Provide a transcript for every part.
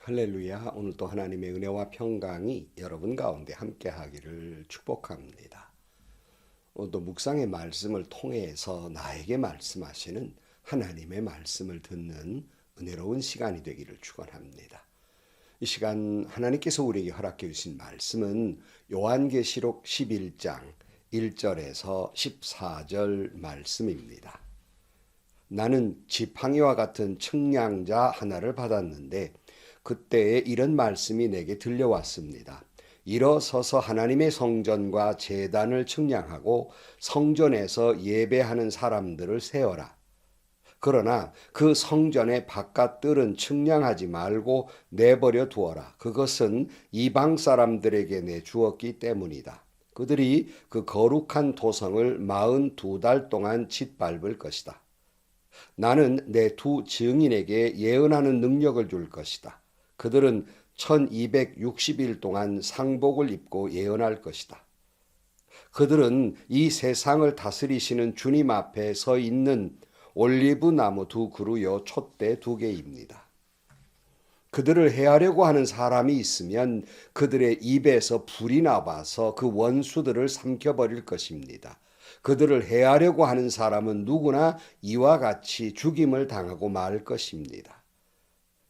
할렐루야. 오늘 또 하나님의 은혜와 평강이 여러분 가운데 함께 하기를 축복합니다. 오늘도 묵상의 말씀을 통해서 나에게 말씀하시는 하나님의 말씀을 듣는 은혜로운 시간이 되기를 축원합니다. 이 시간 하나님께서 우리에게 허락해 주신 말씀은 요한계시록 11장 1절에서 14절 말씀입니다. 나는 지팡이와 같은 측량자 하나를 받았는데 그때에 이런 말씀이 내게 들려왔습니다. 일어서서 하나님의 성전과 제단을 측량하고 성전에서 예배하는 사람들을 세어라. 그러나 그 성전의 바깥 뜰은 측량하지 말고 내버려 두어라. 그것은 이방 사람들에게 내주었기 때문이다. 그들이 그 거룩한 도성을 42달 동안 짓밟을 것이다. 나는 내 두 증인에게 예언하는 능력을 줄 것이다. 그들은 1260일 동안 상복을 입고 예언할 것이다. 그들은 이 세상을 다스리시는 주님 앞에 서 있는 올리브 나무 두 그루요 촛대 두 개입니다. 그들을 해하려고 하는 사람이 있으면 그들의 입에서 불이 나와서 그 원수들을 삼켜버릴 것입니다. 그들을 해하려고 하는 사람은 누구나 이와 같이 죽임을 당하고 말 것입니다.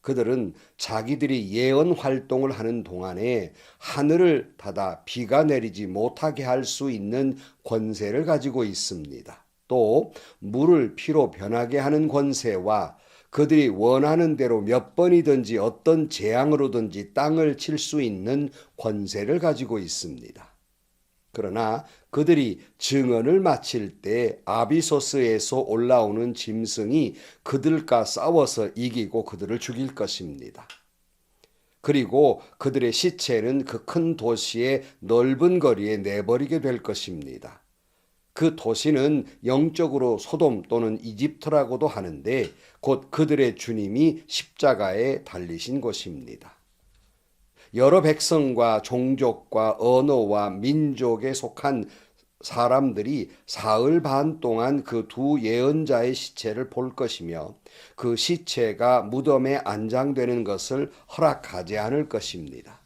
그들은 자기들이 예언 활동을 하는 동안에 하늘을 닫아 비가 내리지 못하게 할 수 있는 권세를 가지고 있습니다. 또 물을 피로 변하게 하는 권세와 그들이 원하는 대로 몇 번이든지 어떤 재앙으로든지 땅을 칠 수 있는 권세를 가지고 있습니다. 그러나 그들이 증언을 마칠 때 아비소스에서 올라오는 짐승이 그들과 싸워서 이기고 그들을 죽일 것입니다. 그리고 그들의 시체는 그 큰 도시의 넓은 거리에 내버리게 될 것입니다. 그 도시는 영적으로 소돔 또는 이집트라고도 하는데 곧 그들의 주님이 십자가에 달리신 곳입니다. 여러 백성과 종족과 언어와 민족에 속한 사람들이 사흘 반 동안 그 두 예언자의 시체를 볼 것이며 그 시체가 무덤에 안장되는 것을 허락하지 않을 것입니다.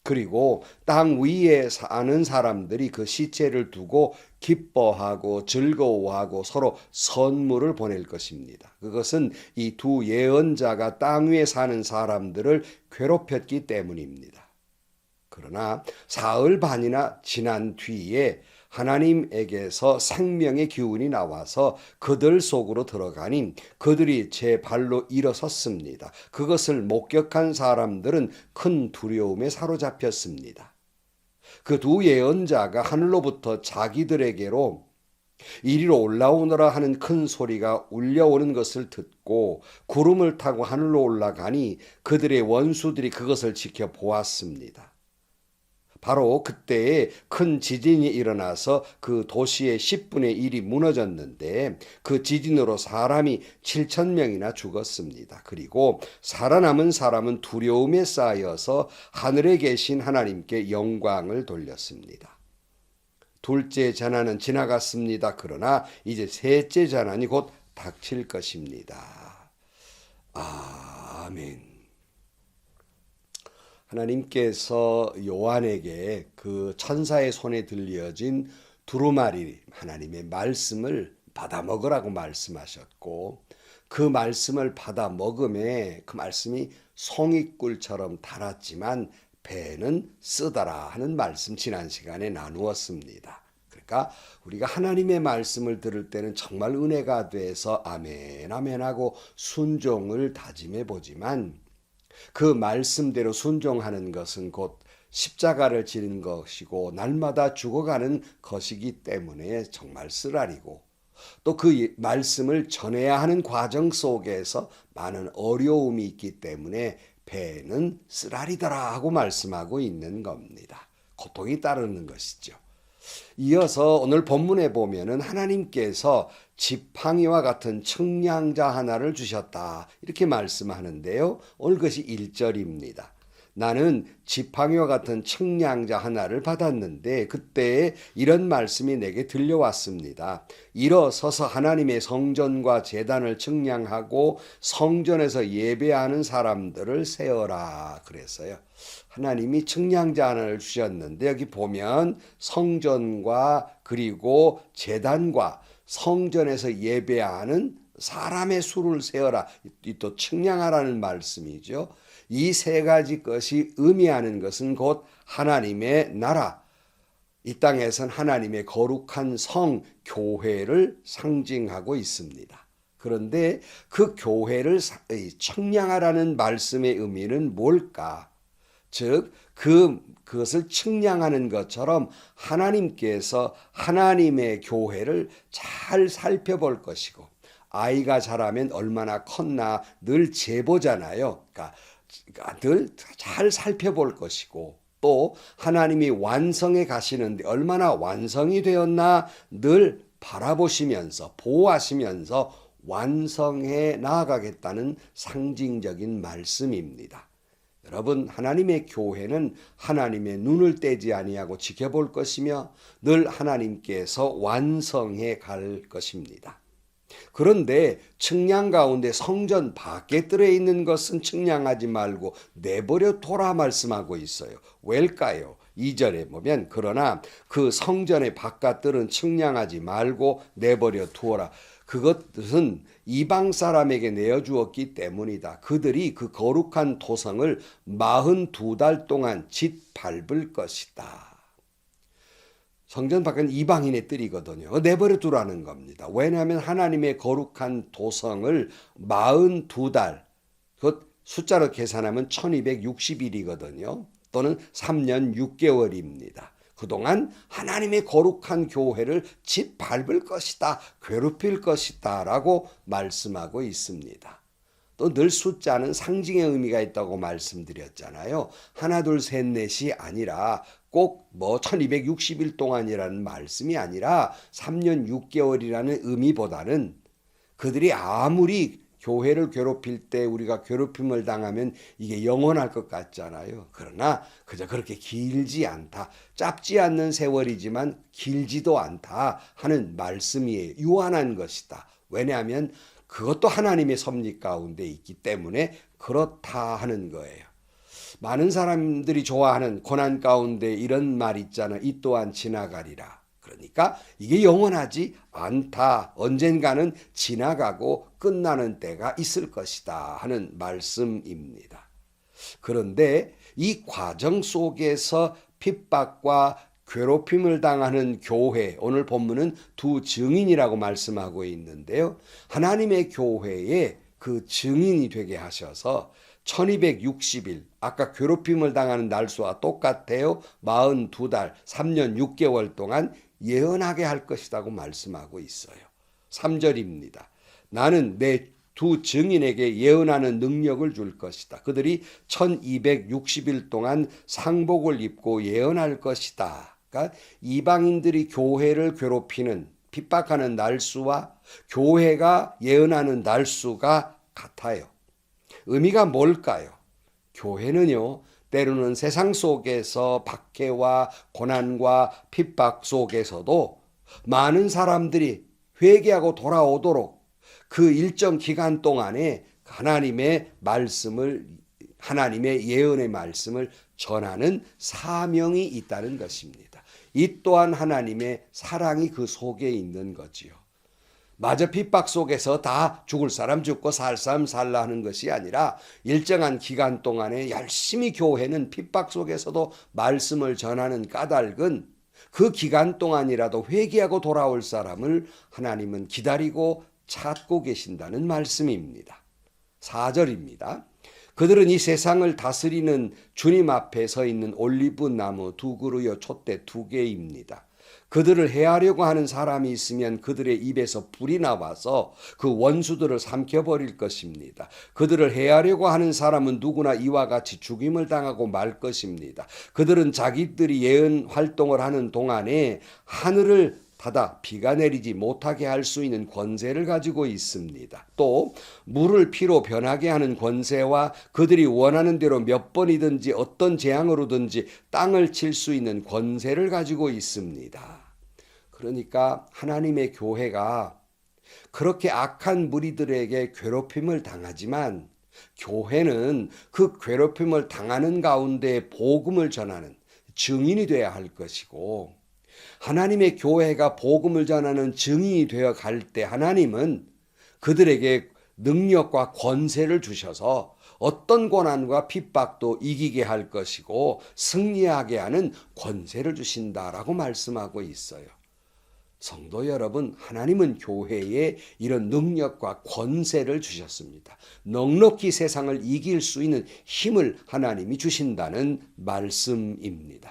그리고 땅 위에 사는 사람들이 그 시체를 두고 기뻐하고 즐거워하고 서로 선물을 보낼 것입니다. 그것은 이 두 예언자가 땅 위에 사는 사람들을 괴롭혔기 때문입니다. 그러나 사흘 반이나 지난 뒤에 하나님에게서 생명의 기운이 나와서 그들 속으로 들어가니 그들이 제 발로 일어섰습니다. 그것을 목격한 사람들은 큰 두려움에 사로잡혔습니다. 그 두 예언자가 하늘로부터 자기들에게로 이리로 올라오너라 하는 큰 소리가 울려오는 것을 듣고 구름을 타고 하늘로 올라가니 그들의 원수들이 그것을 지켜보았습니다. 바로 그때에 큰 지진이 일어나서 그 도시의 10분의 1이 무너졌는데 그 지진으로 사람이 7,000명이나 죽었습니다. 그리고 살아남은 사람은 두려움에 쌓여서 하늘에 계신 하나님께 영광을 돌렸습니다. 둘째 재난은 지나갔습니다. 그러나 이제 셋째 재난이 곧 닥칠 것입니다. 아멘. 하나님께서 요한에게 그 천사의 손에 들려진 두루마리 하나님의 말씀을 받아 먹으라고 말씀하셨고 그 말씀을 받아 먹음에 그 말씀이 송이꿀처럼 달았지만 배는 쓰더라 하는 말씀 지난 시간에 나누었습니다. 그러니까 우리가 하나님의 말씀을 들을 때는 정말 은혜가 돼서 아멘 아멘 하고 순종을 다짐해 보지만 그 말씀대로 순종하는 것은 곧 십자가를 지는 것이고 날마다 죽어가는 것이기 때문에 정말 쓰라리고 또 그 말씀을 전해야 하는 과정 속에서 많은 어려움이 있기 때문에 배는 쓰라리더라 하고 말씀하고 있는 겁니다. 고통이 따르는 것이죠. 이어서 오늘 본문에 보면은 하나님께서 지팡이와 같은 측량자 하나를 주셨다 이렇게 말씀하는데요. 오늘 그것이 1절입니다. 나는 지팡이와 같은 측량자 하나를 받았는데 그때 이런 말씀이 내게 들려왔습니다. 일어서서 하나님의 성전과 제단을 측량하고 성전에서 예배하는 사람들을 세어라 그랬어요. 하나님이 측량자 하나를 주셨는데 여기 보면 성전과 그리고 제단과 성전에서 예배하는 사람의 수를 세어라. 또 측량하라는 말씀이죠. 이 세 가지 것이 의미하는 것은 곧 하나님의 나라, 이 땅에선 하나님의 거룩한 성, 교회를 상징하고 있습니다. 그런데 그 교회를 측량하라는 말씀의 의미는 뭘까? 즉, 그것을 측량하는 것처럼 하나님께서 하나님의 교회를 잘 살펴볼 것이고, 아이가 자라면 얼마나 컸나 늘 재보잖아요. 그러니까 늘 잘 살펴볼 것이고, 또 하나님이 완성해 가시는데 얼마나 완성이 되었나 늘 바라보시면서 보호하시면서 완성해 나아가겠다는 상징적인 말씀입니다. 여러분, 하나님의 교회는 하나님의 눈을 떼지 아니하고 지켜볼 것이며 늘 하나님께서 완성해 갈 것입니다. 그런데 측량 가운데 성전 밖에 들어있는 것은 측량하지 말고 내버려 둬라 말씀하고 있어요. 왜일까요? 2절에 보면 그러나 그 성전의 바깥들은 측량하지 말고 내버려 두어라. 그것은 이방 사람에게 내어주었기 때문이다. 그들이 그 거룩한 토성을 42달 동안 짓밟을 것이다. 성전 밖은 이방인의 뜰이거든요. 내버려 두라는 겁니다. 왜냐하면 하나님의 거룩한 도성을 42달, 그 숫자로 계산하면 1260일이거든요. 또는 3년 6개월입니다. 그동안 하나님의 거룩한 교회를 짓밟을 것이다, 괴롭힐 것이다 라고 말씀하고 있습니다. 또 늘 숫자는 상징의 의미가 있다고 말씀드렸잖아요. 하나, 둘, 셋, 넷이 아니라 꼭 1260일 동안이라는 말씀이 아니라 3년 6개월이라는 의미보다는 그들이 아무리 교회를 괴롭힐 때 우리가 괴롭힘을 당하면 이게 영원할 것 같잖아요. 그러나 그저 그렇게 길지 않다. 짧지 않는 세월이지만 길지도 않다 하는 말씀이에요. 유한한 것이다. 왜냐하면 그것도 하나님의 섭리 가운데 있기 때문에 그렇다 하는 거예요. 많은 사람들이 좋아하는 고난 가운데 이런 말 있잖아. 이 또한 지나가리라. 그러니까 이게 영원하지 않다. 언젠가는 지나가고 끝나는 때가 있을 것이다 하는 말씀입니다. 그런데 이 과정 속에서 핍박과 괴롭힘을 당하는 교회, 오늘 본문은 두 증인이라고 말씀하고 있는데요. 하나님의 교회에 그 증인이 되게 하셔서 1260일, 아까 괴롭힘을 당하는 날수와 똑같아요. 42달, 3년 6개월 동안 예언하게 할 것이라고 말씀하고 있어요. 3절입니다. 나는 내 두 증인에게 예언하는 능력을 줄 것이다. 그들이 1260일 동안 상복을 입고 예언할 것이다. 그러니까 이방인들이 교회를 괴롭히는, 핍박하는 날수와 교회가 예언하는 날수가 같아요. 의미가 뭘까요? 교회는요, 때로는 세상 속에서 박해와 고난과 핍박 속에서도 많은 사람들이 회개하고 돌아오도록 그 일정 기간 동안에 하나님의 말씀을, 하나님의 예언의 말씀을 전하는 사명이 있다는 것입니다. 이 또한 하나님의 사랑이 그 속에 있는 거지요. 마저 핍박 속에서 다 죽을 사람 죽고 살 사람 살라 하는 것이 아니라 일정한 기간 동안에 열심히 교회는 핍박 속에서도 말씀을 전하는 까닭은 그 기간 동안이라도 회개하고 돌아올 사람을 하나님은 기다리고 찾고 계신다는 말씀입니다. 4절입니다. 그들은 이 세상을 다스리는 주님 앞에 서 있는 올리브 나무 두 그루여 촛대 두 개입니다. 그들을 해하려고 하는 사람이 있으면 그들의 입에서 불이 나와서 그 원수들을 삼켜버릴 것입니다. 그들을 해하려고 하는 사람은 누구나 이와 같이 죽임을 당하고 말 것입니다. 그들은 자기들이 예언 활동을 하는 동안에 하늘을 닫아 비가 내리지 못하게 할 수 있는 권세를 가지고 있습니다. 또 물을 피로 변하게 하는 권세와 그들이 원하는 대로 몇 번이든지 어떤 재앙으로든지 땅을 칠 수 있는 권세를 가지고 있습니다. 그러니까 하나님의 교회가 그렇게 악한 무리들에게 괴롭힘을 당하지만 교회는 그 괴롭힘을 당하는 가운데 복음을 전하는 증인이 되어야 할 것이고, 하나님의 교회가 복음을 전하는 증인이 되어 갈 때 하나님은 그들에게 능력과 권세를 주셔서 어떤 고난과 핍박도 이기게 할 것이고 승리하게 하는 권세를 주신다라고 말씀하고 있어요. 성도 여러분, 하나님은 교회에 이런 능력과 권세를 주셨습니다. 넉넉히 세상을 이길 수 있는 힘을 하나님이 주신다는 말씀입니다.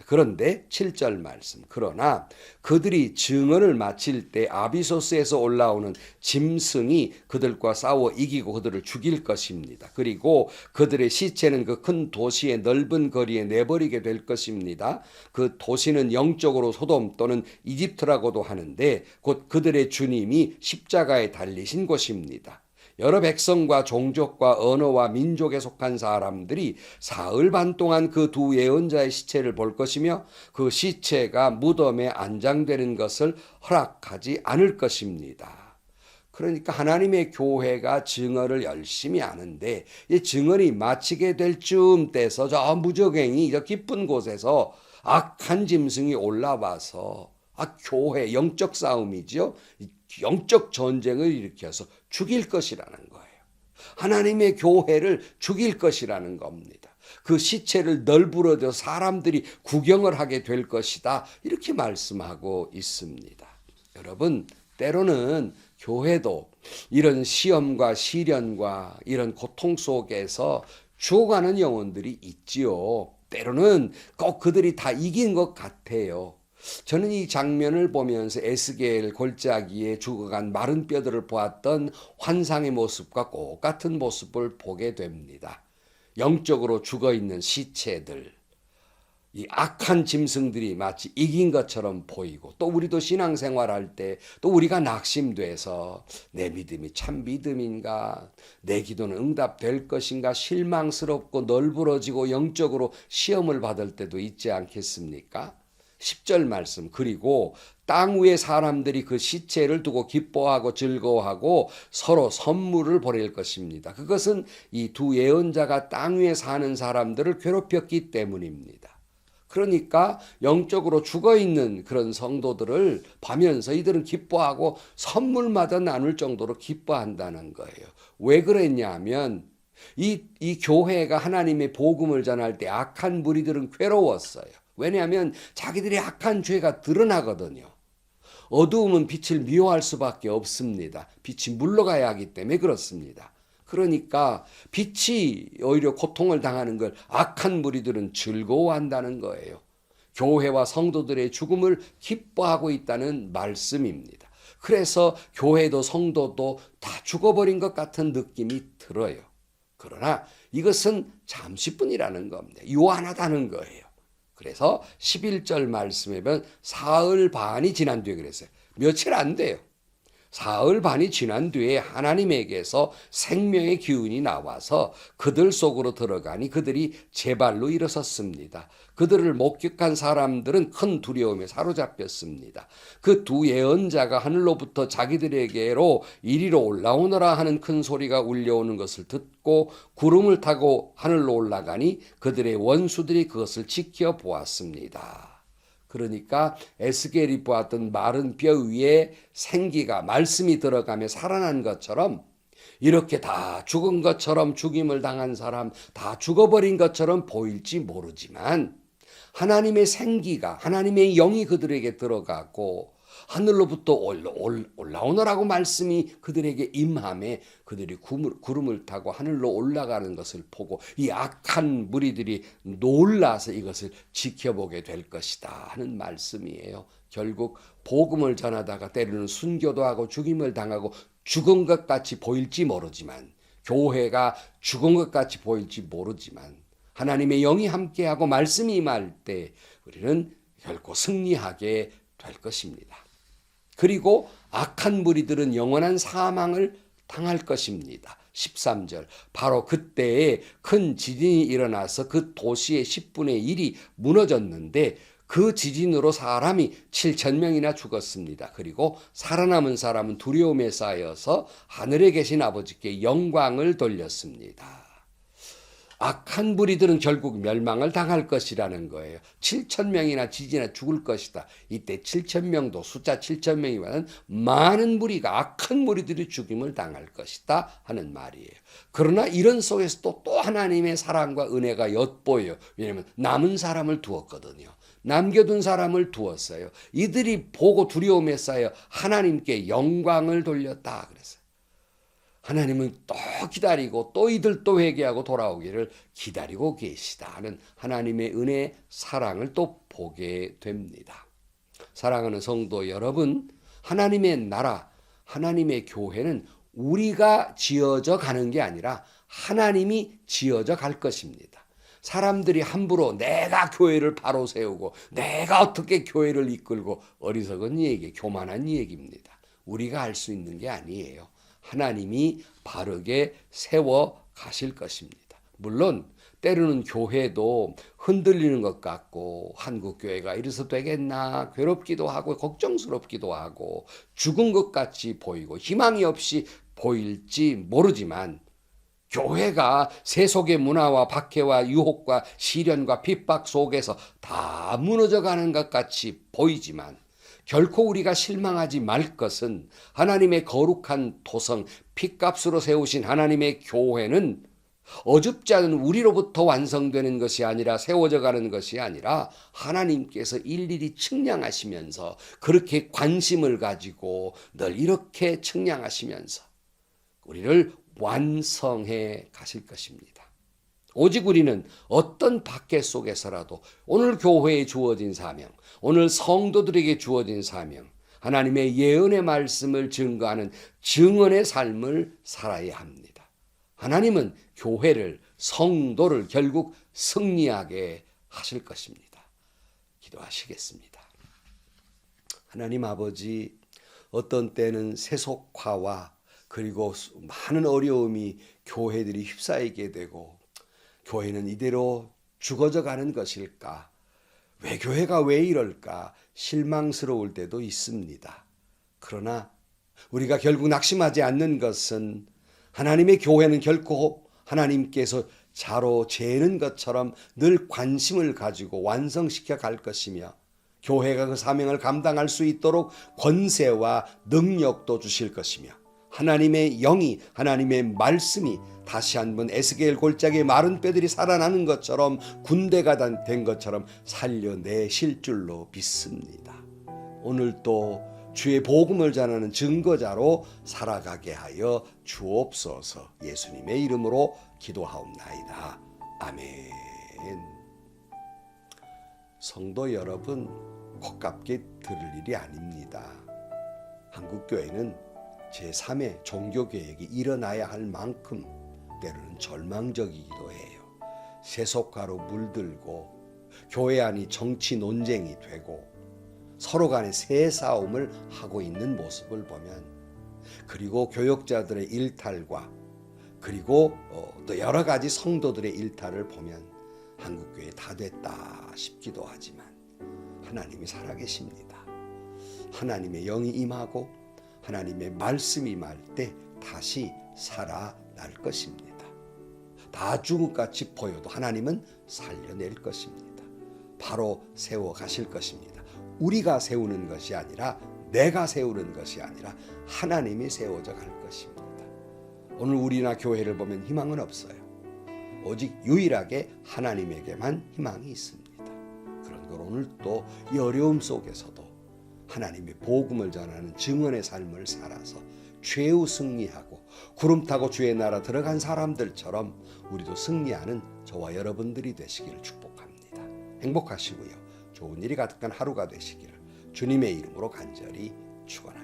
그런데 7절 말씀, 그러나 그들이 증언을 마칠 때 아비소스에서 올라오는 짐승이 그들과 싸워 이기고 그들을 죽일 것입니다. 그리고 그들의 시체는 그 큰 도시의 넓은 거리에 내버리게 될 것입니다. 그 도시는 영적으로 소돔 또는 이집트라고도 하는데 곧 그들의 주님이 십자가에 달리신 곳입니다. 여러 백성과 종족과 언어와 민족에 속한 사람들이 사흘 반 동안 그 두 예언자의 시체를 볼 것이며 그 시체가 무덤에 안장되는 것을 허락하지 않을 것입니다. 그러니까 하나님의 교회가 증언을 열심히 하는데 이 증언이 마치게 될 즈음 때서 저 무적행이 저 깊은 곳에서 악한 짐승이 올라와서 교회 영적 싸움이죠. 영적 전쟁을 일으켜서 죽일 것이라는 거예요. 하나님의 교회를 죽일 것이라는 겁니다. 그 시체를 널브러져 사람들이 구경을 하게 될 것이다. 이렇게 말씀하고 있습니다. 여러분, 때로는 교회도 이런 시험과 시련과 이런 고통 속에서 죽어가는 영혼들이 있지요. 때로는 꼭 그들이 다 이긴 것 같아요. 저는 이 장면을 보면서 에스겔 골짜기에 죽어간 마른 뼈들을 보았던 환상의 모습과 똑같은 모습을 보게 됩니다. 영적으로 죽어있는 시체들, 이 악한 짐승들이 마치 이긴 것처럼 보이고, 또 우리도 신앙생활할 때 또 우리가 낙심돼서 내 믿음이 참 믿음인가, 내 기도는 응답될 것인가 실망스럽고 널브러지고 영적으로 시험을 받을 때도 있지 않겠습니까? 10절 말씀, 그리고 땅 위의 사람들이 그 시체를 두고 기뻐하고 즐거워하고 서로 선물을 보낼 것입니다. 그것은 이 두 예언자가 땅 위에 사는 사람들을 괴롭혔기 때문입니다. 그러니까 영적으로 죽어있는 그런 성도들을 봐면서 이들은 기뻐하고 선물마저 나눌 정도로 기뻐한다는 거예요. 왜 그랬냐면 이 교회가 하나님의 복음을 전할 때 악한 무리들은 괴로웠어요. 왜냐하면 자기들의 악한 죄가 드러나거든요. 어두움은 빛을 미워할 수밖에 없습니다. 빛이 물러가야 하기 때문에 그렇습니다. 그러니까 빛이 오히려 고통을 당하는 걸 악한 무리들은 즐거워한다는 거예요. 교회와 성도들의 죽음을 기뻐하고 있다는 말씀입니다. 그래서 교회도 성도도 다 죽어버린 것 같은 느낌이 들어요. 그러나 이것은 잠시뿐이라는 겁니다. 요한하다는 거예요. 그래서 11절 말씀에 보면 사흘 반이 지난 뒤에 그랬어요. 며칠 안 돼요. 사흘 반이 지난 뒤에 하나님에게서 생명의 기운이 나와서 그들 속으로 들어가니 그들이 제 발로 일어섰습니다. 그들을 목격한 사람들은 큰 두려움에 사로잡혔습니다. 그 두 예언자가 하늘로부터 자기들에게로 이리로 올라오너라 하는 큰 소리가 울려오는 것을 듣고 구름을 타고 하늘로 올라가니 그들의 원수들이 그것을 지켜보았습니다. 그러니까 에스겔이 보았던 마른 뼈 위에 생기가 말씀이 들어가며 살아난 것처럼 이렇게 다 죽은 것처럼 죽임을 당한 사람 다 죽어버린 것처럼 보일지 모르지만 하나님의 생기가 하나님의 영이 그들에게 들어가고 하늘로부터 올라오너라고 말씀이 그들에게 임함에 그들이 구름을 타고 하늘로 올라가는 것을 보고 이 악한 무리들이 놀라서 이것을 지켜보게 될 것이다 하는 말씀이에요. 결국 복음을 전하다가 때로는 순교도 하고 죽임을 당하고 죽은 것 같이 보일지 모르지만 교회가 죽은 것 같이 보일지 모르지만 하나님의 영이 함께하고 말씀이 임할 때 우리는 결코 승리하게 될 것입니다. 그리고 악한 무리들은 영원한 사망을 당할 것입니다. 13절 바로 그때에 큰 지진이 일어나서 그 도시의 10분의 1이 무너졌는데 그 지진으로 사람이 7,000명이나 죽었습니다. 그리고 살아남은 사람은 두려움에 쌓여서 하늘에 계신 아버지께 영광을 돌렸습니다. 악한 무리들은 결국 멸망을 당할 것이라는 거예요. 7,000명이나 지진에 죽을 것이다. 이때 7,000명도 숫자 7,000명이면 많은 무리가 악한 무리들이 죽임을 당할 것이다 하는 말이에요. 그러나 이런 속에서 또 하나님의 사랑과 은혜가 엿보여요. 왜냐하면 남은 사람을 두었거든요. 남겨둔 사람을 두었어요. 이들이 보고 두려움에 쌓여 하나님께 영광을 돌렸다 그랬어요. 하나님은 또 기다리고 또 이들 또 회개하고 돌아오기를 기다리고 계시다는 하나님의 은혜, 사랑을 또 보게 됩니다. 사랑하는 성도 여러분, 하나님의 나라, 하나님의 교회는 우리가 지어져 가는 게 아니라 하나님이 지어져 갈 것입니다. 사람들이 함부로 내가 교회를 바로 세우고 내가 어떻게 교회를 이끌고 어리석은 얘기, 교만한 얘기입니다. 우리가 할 수 있는 게 아니에요. 하나님이 바르게 세워 가실 것입니다. 물론 때로는 교회도 흔들리는 것 같고 한국교회가 이래서 되겠나 괴롭기도 하고 걱정스럽기도 하고 죽은 것 같이 보이고 희망이 없이 보일지 모르지만 교회가 세속의 문화와 박해와 유혹과 시련과 핍박 속에서 다 무너져가는 것 같이 보이지만 결코 우리가 실망하지 말 것은 하나님의 거룩한 도성 핏값으로 세우신 하나님의 교회는 어줍지 않은 우리로부터 완성되는 것이 아니라 세워져 가는 것이 아니라 하나님께서 일일이 측량하시면서 그렇게 관심을 가지고 늘 이렇게 측량하시면서 우리를 완성해 가실 것입니다. 오직 우리는 어떤 박해 속에서라도 오늘 교회에 주어진 사명, 오늘 성도들에게 주어진 사명, 하나님의 예언의 말씀을 증거하는 증언의 삶을 살아야 합니다. 하나님은 교회를, 성도를 결국 승리하게 하실 것입니다. 기도하시겠습니다. 하나님 아버지, 어떤 때는 세속화와 그리고 많은 어려움이 교회들이 휩싸이게 되고 교회는 이대로 죽어져 가는 것일까? 왜 교회가 왜 이럴까? 실망스러울 때도 있습니다. 그러나 우리가 결국 낙심하지 않는 것은 하나님의 교회는 결코 하나님께서 자로 재는 것처럼 늘 관심을 가지고 완성시켜 갈 것이며 교회가 그 사명을 감당할 수 있도록 권세와 능력도 주실 것이며 하나님의 영이 하나님의 말씀이 다시 한번 에스겔 골짜기의 마른 뼈들이 살아나는 것처럼 군대가 된 것처럼 살려내실 줄로 믿습니다. 오늘도 주의 복음을 전하는 증거자로 살아가게 하여 주옵소서. 예수님의 이름으로 기도하옵나이다. 아멘. 성도 여러분, 고깝게 들을 일이 아닙니다. 한국교회는 제3의 종교개혁이 일어나야 할 만큼 때로는 절망적이기도 해요. 세속화로 물들고 교회 안이 정치 논쟁이 되고 서로 간에 새 싸움을 하고 있는 모습을 보면 그리고 교역자들의 일탈과 그리고 또 여러 가지 성도들의 일탈을 보면 한국교회 다 됐다 싶기도 하지만 하나님이 살아계십니다. 하나님의 영이 임하고 하나님의 말씀이 임할 때 다시 살아날 것입니다. 다 죽은 같이 보여도 하나님은 살려낼 것입니다. 바로 세워 가실 것입니다. 우리가 세우는 것이 아니라 내가 세우는 것이 아니라 하나님이 세워져 갈 것입니다. 오늘 우리나 교회를 보면 희망은 없어요. 오직 유일하게 하나님에게만 희망이 있습니다. 그런 걸 오늘 또 이 어려움 속에서도 하나님의 복음을 전하는 증언의 삶을 살아서 최후 승리하고 구름 타고 주의 나라 들어간 사람들처럼 우리도 승리하는 저와 여러분들이 되시기를 축복합니다. 행복하시고요. 좋은 일이 가득한 하루가 되시기를 주님의 이름으로 간절히 축원합니다.